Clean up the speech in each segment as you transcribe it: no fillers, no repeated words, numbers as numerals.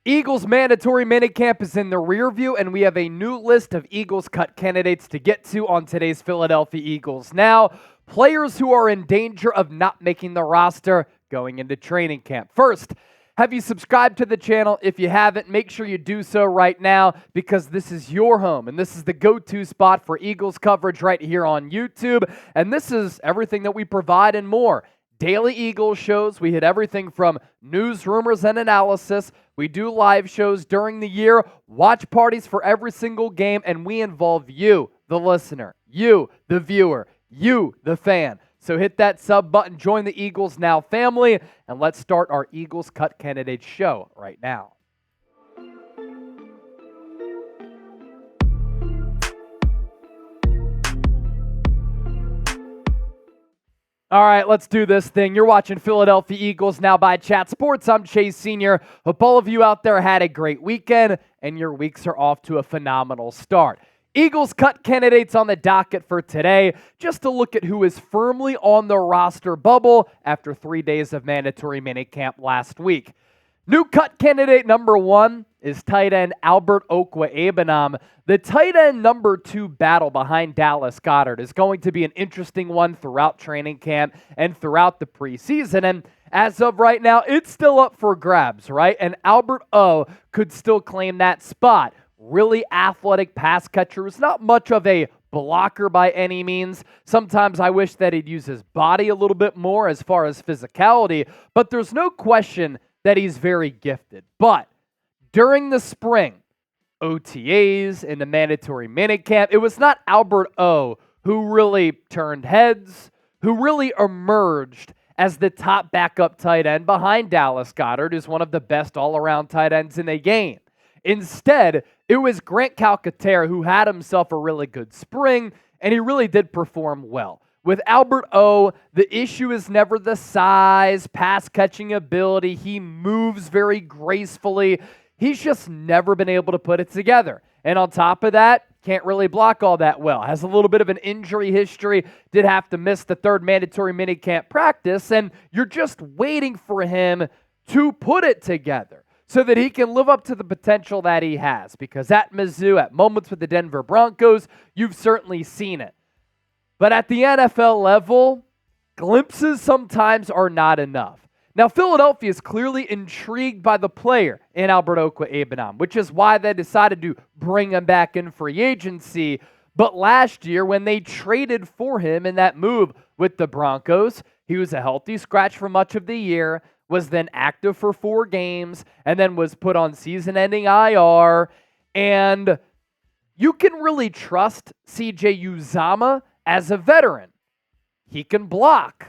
Eagles mandatory minicamp is in the rear view, and we have a new list of Eagles cut candidates to get to on today's Philadelphia Eagles. Now, players who are in danger of not making the roster going into training camp. First, have you subscribed to the channel? If you haven't, make sure you do so right now because this is your home and this is the go-to spot for Eagles coverage right here on YouTube. And this is everything that we provide and more. Daily Eagles shows. We hit everything from news, rumors, and analysis. We do live shows during the year, watch parties for every single game, and we involve you, the listener, you, the viewer, you, the fan. So hit that sub button, join the Eagles Now family, and let's start our Eagles Cut Candidates show right now. All right, let's do this thing. You're watching Philadelphia Eagles Now by Chat Sports. I'm Chase Sr. Hope all of you out there had a great weekend and your weeks are off to a phenomenal start. Eagles cut candidates on the docket for today, just to look at who is firmly on the roster bubble after 3 days of mandatory minicamp last week. New cut candidate number 1 is tight end Albert Okwuegbunam. The tight end number 2 battle behind Dallas Goedert is going to be an interesting one throughout training camp and throughout the preseason. And as of right now, it's still up for grabs, right? And Albert O could still claim that spot. Really athletic pass catcher who's not much of a blocker by any means. Sometimes I wish that he'd use his body a little bit more as far as physicality, but there's no question that he's very gifted. But during the spring, OTAs and the mandatory minicamp, it was not Albert O who really turned heads, who really emerged as the top backup tight end behind Dallas Goedert, who's one of the best all-around tight ends in the game. Instead, it was Grant Calcaterra who had himself a really good spring, and he really did perform well. With Albert O, the issue is never the size, pass-catching ability. He moves very gracefully. He's just never been able to put it together. And on top of that, can't really block all that well. Has a little bit of an injury history. Did have to miss the third mandatory minicamp practice, and you're just waiting for him to put it together so that he can live up to the potential that he has. Because at Mizzou, at moments with the Denver Broncos, you've certainly seen it. But at the NFL level, glimpses sometimes are not enough. Now, Philadelphia is clearly intrigued by the player in Albert Okwuegbunam, which is why they decided to bring him back in free agency. But last year, when they traded for him in that move with the Broncos, he was a healthy scratch for much of the year, was then active for 4 games, and then was put on season-ending IR. And you can really trust CJ Uzomah as a veteran. He can block.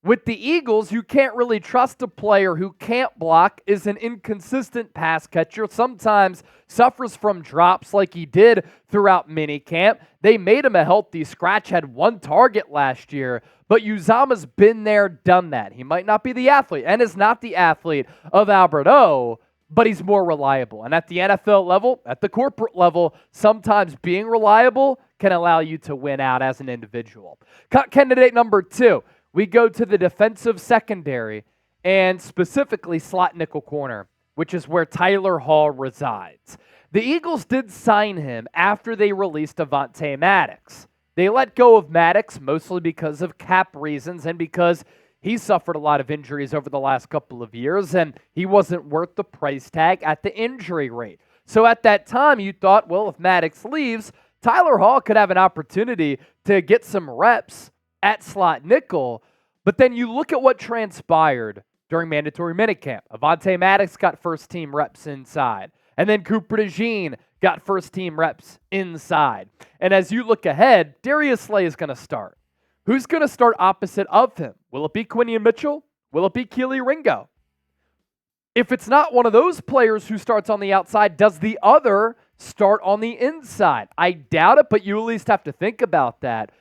With the Eagles, you can't really trust a player who can't block, is an inconsistent pass catcher, sometimes suffers from drops like he did throughout minicamp. They made him a healthy scratch, had 1 target last year, but Uzomah's been there, done that. He might not be the athlete, and is not the athlete of Albert O, but he's more reliable. And at the NFL level, at the corporate level, sometimes being reliable can allow you to win out as an individual. Cut candidate number 2. We go to the defensive secondary and specifically slot nickel corner, which is where Tyler Hall resides. The Eagles did sign him after they released Avonte Maddox. They let go of Maddox mostly because of cap reasons and because he suffered a lot of injuries over the last couple of years and he wasn't worth the price tag at the injury rate. So at that time, you thought, well, if Maddox leaves, Tyler Hall could have an opportunity to get some reps at slot nickel. But then you look at what transpired during mandatory minicamp. Avonte Maddox got first-team reps inside. And then Cooper DeJean got first-team reps inside. And as you look ahead, Darius Slay is going to start. Who's going to start opposite of him? Will it be Quinion Mitchell? Will it be Kelee Ringo? If it's not one of those players who starts on the outside, does the other start on the inside? I doubt it, but you at least have to think about that.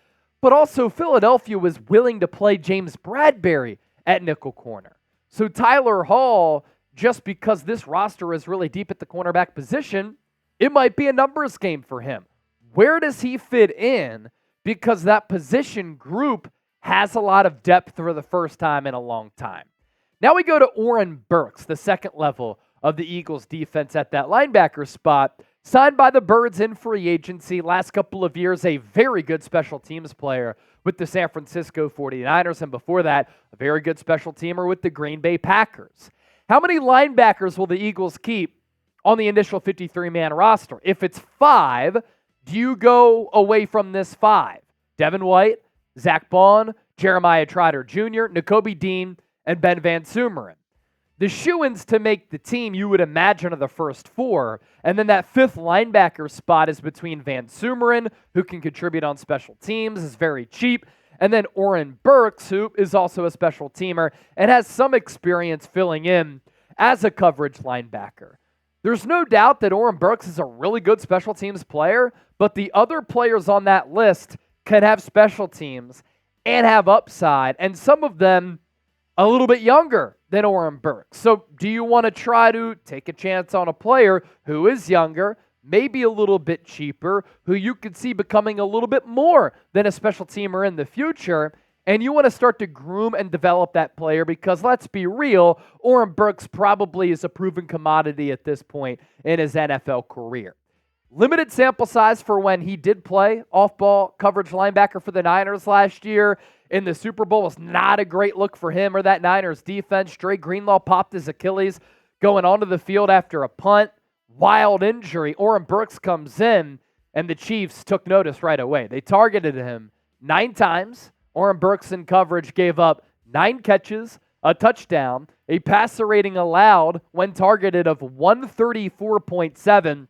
But also, Philadelphia was willing to play James Bradberry at nickel corner. So Tyler Hall, just because this roster is really deep at the cornerback position, it might be a numbers game for him. Where does he fit in? Because that position group has a lot of depth for the first time in a long time. Now we go to Oren Burks, the second level of the Eagles defense at that linebacker spot. Signed by the Birds in free agency. Last couple of years, a very good special teams player with the San Francisco 49ers. And before that, a very good special teamer with the Green Bay Packers. How many linebackers will the Eagles keep on the initial 53-man roster? If it's 5, do you go away from this 5? Devin White, Zach Bond, Jeremiah Trotter Jr., Nakobe Dean, and Ben Van Sumeren. The shoo-ins to make the team, you would imagine, are the first 4. And then that 5th linebacker spot is between Van Sumeren, who can contribute on special teams, is very cheap, and then Oren Burks, who is also a special teamer and has some experience filling in as a coverage linebacker. There's no doubt that Oren Burks is a really good special teams player, but the other players on that list can have special teams and have upside, and some of them a little bit younger than Oren Burks. So do you want to try to take a chance on a player who is younger, maybe a little bit cheaper, who you could see becoming a little bit more than a special teamer in the future, and you want to start to groom and develop that player? Because let's be real, Oren Burks probably is a proven commodity at this point in his NFL career. Limited sample size for when he did play off-ball coverage linebacker for the Niners last year in the Super Bowl was not a great look for him or that Niners defense. Dre Greenlaw popped his Achilles going onto the field after a punt. Wild injury. Oren Burks comes in, and the Chiefs took notice right away. They targeted him 9 times. Oren Burks in coverage gave up 9 catches, a touchdown, a passer rating allowed when targeted of 134.7,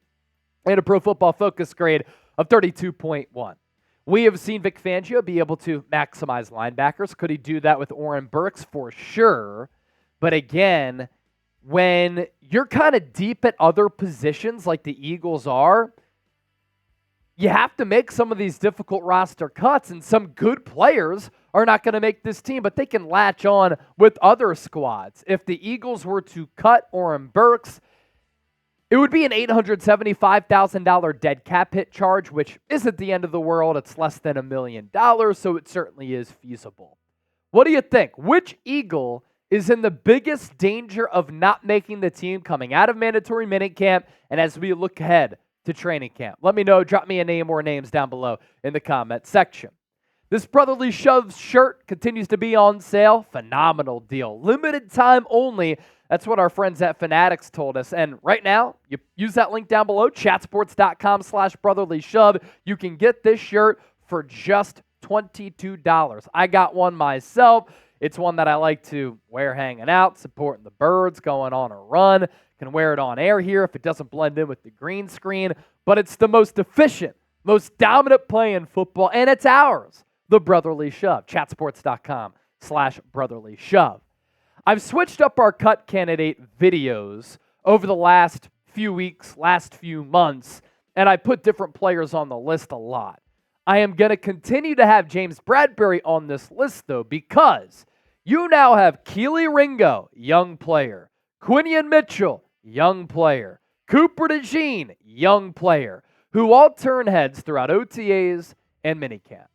and a Pro Football Focus grade of 32.1. We have seen Vic Fangio be able to maximize linebackers. Could he do that with Oren Burks? For sure. But again, when you're kind of deep at other positions like the Eagles are, you have to make some of these difficult roster cuts, and some good players are not going to make this team, but they can latch on with other squads. If the Eagles were to cut Oren Burks, it would be an $875,000 dead cap hit charge, which isn't the end of the world. It's less than $1 million, so it certainly is feasible. What do you think? Which Eagle is in the biggest danger of not making the team coming out of mandatory minicamp and as we look ahead to training camp? Let me know. Drop me a name or names down below in the comment section. This Brotherly Shove shirt continues to be on sale. Phenomenal deal. Limited time only. That's what our friends at Fanatics told us. And right now, you use that link down below, chatsports.com/brotherlyshove. You can get this shirt for just $22. I got one myself. It's one that I like to wear hanging out, supporting the Birds, going on a run. Can wear it on air here if it doesn't blend in with the green screen. But it's the most efficient, most dominant play in football, and it's ours, the Brotherly Shove. Chatsports.com/brotherlyshove. I've switched up our cut candidate videos over the last few weeks, last few months, and I put different players on the list a lot. I am going to continue to have James Bradberry on this list, though, because you now have Keely Ringo, young player, Quinion Mitchell, young player, Cooper DeJean, young player, who all turn heads throughout OTAs and minicamp.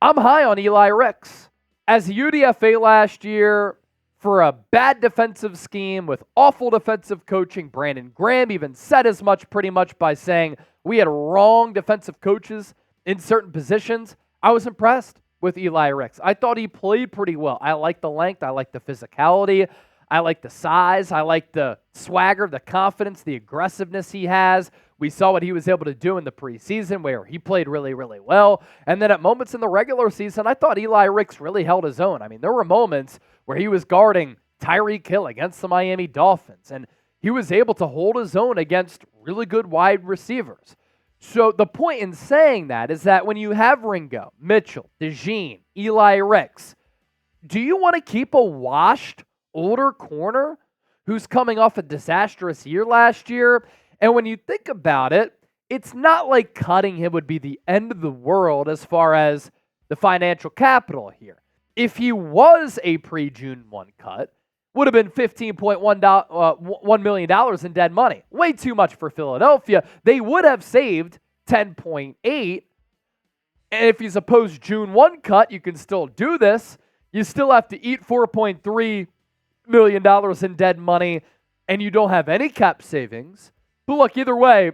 I'm high on Eli Ricks. As a UDFA last year, for a bad defensive scheme with awful defensive coaching, Brandon Graham even said as much pretty much by saying we had wrong defensive coaches in certain positions. I was impressed with Eli Ricks. I thought he played pretty well. I like the length. I like the physicality. I like the size. I like the swagger, the confidence, the aggressiveness he has. We saw what he was able to do in the preseason where he played really, really well. And then at moments in the regular season, I thought Eli Ricks really held his own. I mean, there were moments where he was guarding Tyreek Hill against the Miami Dolphins, and he was able to hold his own against really good wide receivers. So the point in saying that is that when you have Ringo, Mitchell, DeJean, Eli Ricks, do you want to keep a washed, older corner who's coming off a disastrous year last year? And when you think about it, it's not like cutting him would be the end of the world as far as the financial capital here. If he was a pre-June 1 cut, would have been $15.1 million in dead money. Way too much for Philadelphia. They would have saved $10.8. And if he's a post-June 1 cut, you can still do this. You still have to eat $4.3 million in dead money, and you don't have any cap savings. But look, either way,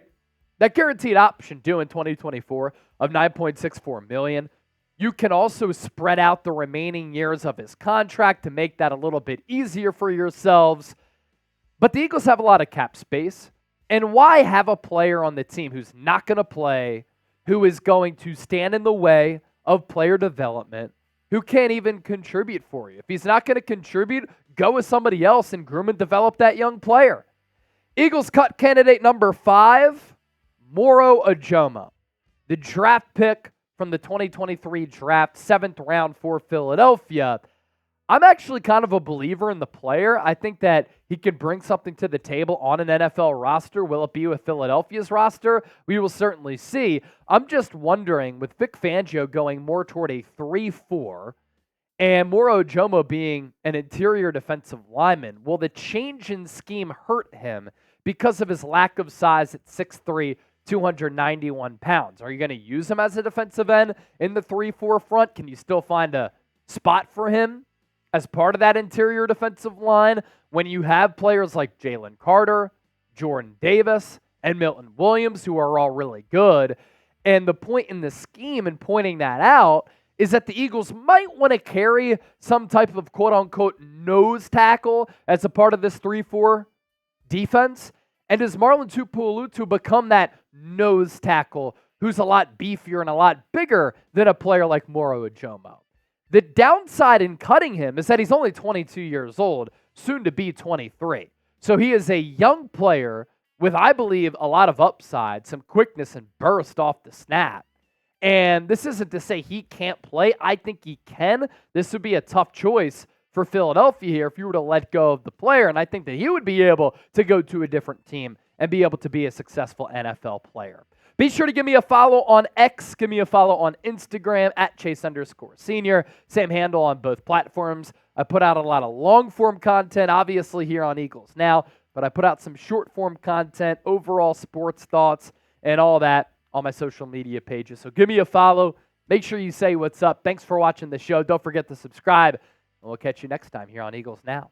that guaranteed option due in 2024 of $9.64 million, you can also spread out the remaining years of his contract to make that a little bit easier for yourselves. But the Eagles have a lot of cap space. And why have a player on the team who's not going to play, who is going to stand in the way of player development, who can't even contribute for you? If he's not going to contribute, go with somebody else and groom and develop that young player. Eagles cut candidate number 5, Moro Ojomo, the draft pick from the 2023 draft, 7th round for Philadelphia. I'm actually kind of a believer in the player. I think that he could bring something to the table on an NFL roster. Will it be with Philadelphia's roster? We will certainly see. I'm just wondering, with Vic Fangio going more toward a 3-4 and Moro Ojomo being an interior defensive lineman, will the change in scheme hurt him because of his lack of size at 6'3", 291 pounds? Are you going to use him as a defensive end in the 3-4 front? Can you still find a spot for him as part of that interior defensive line when you have players like Jalen Carter, Jordan Davis, and Milton Williams, who are all really good? And the point in the scheme and pointing that out is that the Eagles might want to carry some type of quote-unquote nose tackle as a part of this 3-4 defense. And does Marlon Tupuoletu become that nose tackle who's a lot beefier and a lot bigger than a player like Moro Ojomo? The downside in cutting him is that he's only 22 years old, soon to be 23. So he is a young player with, I believe, a lot of upside, some quickness and burst off the snap. And this isn't to say he can't play. I think he can. This would be a tough choice for Philadelphia here if you were to let go of the player. And I think that he would be able to go to a different team and be able to be a successful NFL player. Be sure to give me a follow on X. Give me a follow on Instagram at Chase_Senior. Same handle on both platforms. I put out a lot of long-form content, obviously, here on Eagles Now, but I put out some short-form content, overall sports thoughts, and all that on my social media pages. So give me a follow. Make sure you say what's up. Thanks for watching the show. Don't forget to subscribe, and we'll catch you next time here on Eagles Now.